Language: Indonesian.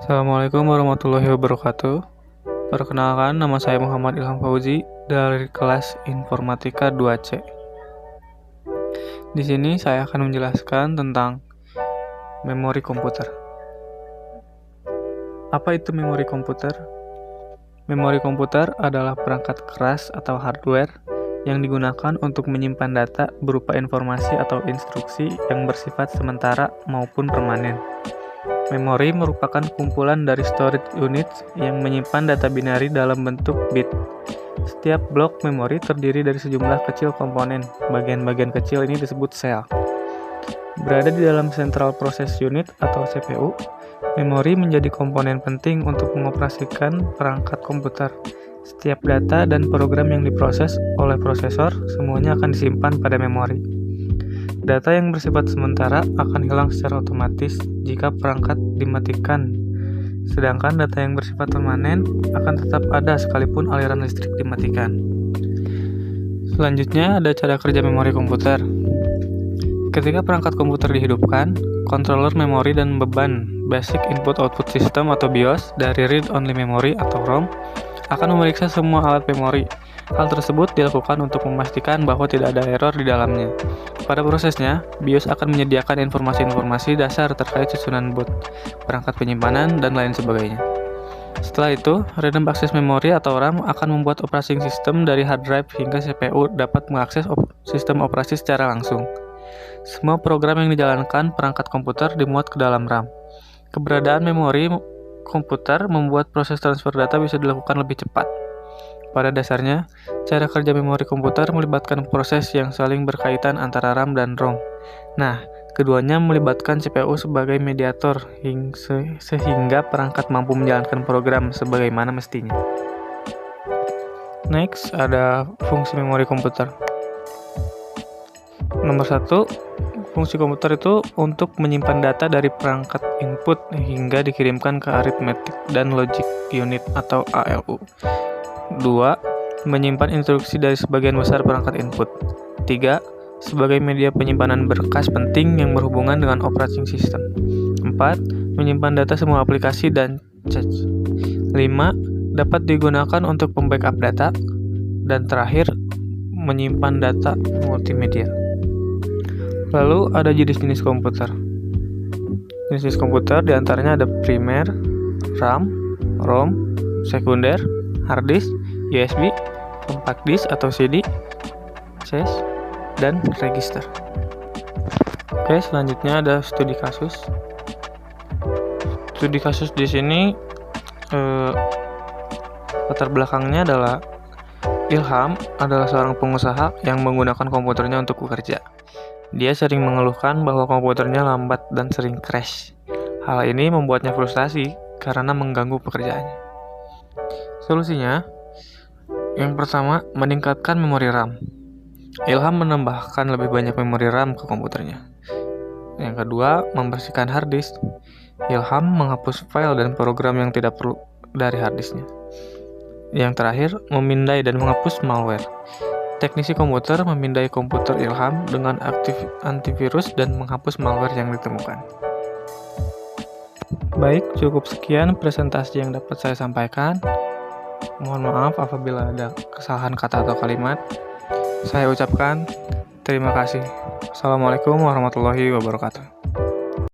Assalamualaikum warahmatullahi wabarakatuh. Perkenalkan, nama saya Muhammad Ilham Fauzi dari kelas Informatika 2C. Di sini saya akan menjelaskan tentang memori komputer. Apa itu memori komputer? Memori komputer adalah perangkat keras atau hardware yang digunakan untuk menyimpan data berupa informasi atau instruksi yang bersifat sementara maupun permanen. Memori merupakan kumpulan dari storage units yang menyimpan data binari dalam bentuk bit. Setiap blok memori terdiri dari sejumlah kecil komponen. Bagian-bagian kecil ini disebut sel. Berada di dalam Central Process Unit atau CPU, memori menjadi komponen penting untuk mengoperasikan perangkat komputer. Setiap data dan program yang diproses oleh prosesor semuanya akan disimpan pada memori. Data yang bersifat sementara akan hilang secara otomatis jika perangkat dimatikan, sedangkan data yang bersifat permanen akan tetap ada sekalipun aliran listrik dimatikan. Selanjutnya ada cara kerja memori komputer. Ketika perangkat komputer dihidupkan, controller memori dan beban Basic Input Output System atau BIOS dari Read-Only Memory atau ROM akan memeriksa semua alat memori. Hal tersebut dilakukan untuk memastikan bahwa tidak ada error di dalamnya. Pada prosesnya, BIOS akan menyediakan informasi-informasi dasar terkait susunan boot, perangkat penyimpanan, dan lain sebagainya. Setelah itu, Random Access Memory atau RAM akan membuat operating system dari hard drive hingga CPU dapat mengakses sistem operasi secara langsung. Semua program yang dijalankan perangkat komputer dimuat ke dalam RAM. Keberadaan memori komputer membuat proses transfer data bisa dilakukan lebih cepat. Pada dasarnya, cara kerja memori komputer melibatkan proses yang saling berkaitan antara RAM dan ROM. Nah, keduanya melibatkan CPU sebagai mediator sehingga perangkat mampu menjalankan program sebagaimana mestinya. Next, ada fungsi memori komputer. Nomor 1, fungsi komputer itu untuk menyimpan data dari perangkat input hingga dikirimkan ke arithmetic dan logic unit atau ALU. 2. Menyimpan instruksi dari sebagian besar perangkat input. 3. Sebagai media penyimpanan berkas penting yang berhubungan dengan operating system. 4. Menyimpan data semua aplikasi dan cache. 5. Dapat digunakan untuk membackup data. Dan terakhir, menyimpan data multimedia. Lalu ada jenis-jenis komputer. Jenis komputer diantaranya ada primer, RAM, ROM, sekunder, hard disk, USB, compact disk atau CD, cache, dan register. Oke, selanjutnya ada studi kasus. Studi kasus di sini latar belakangnya adalah Ilham adalah seorang pengusaha yang menggunakan komputernya untuk bekerja. Dia sering mengeluhkan bahwa komputernya lambat dan sering crash. Hal ini membuatnya frustasi karena mengganggu pekerjaannya. Solusinya, yang pertama, meningkatkan memori RAM. Ilham menambahkan lebih banyak memori RAM ke komputernya. Yang kedua, membersihkan hard disk. Ilham menghapus file dan program yang tidak perlu dari hard disknya. Yang terakhir, memindai dan menghapus malware. Teknisi komputer memindai komputer Ilham dengan aktif antivirus dan menghapus malware yang ditemukan. Baik, cukup sekian presentasi yang dapat saya sampaikan. Mohon maaf apabila ada kesalahan kata atau kalimat. Saya ucapkan terima kasih. Assalamualaikum warahmatullahi wabarakatuh.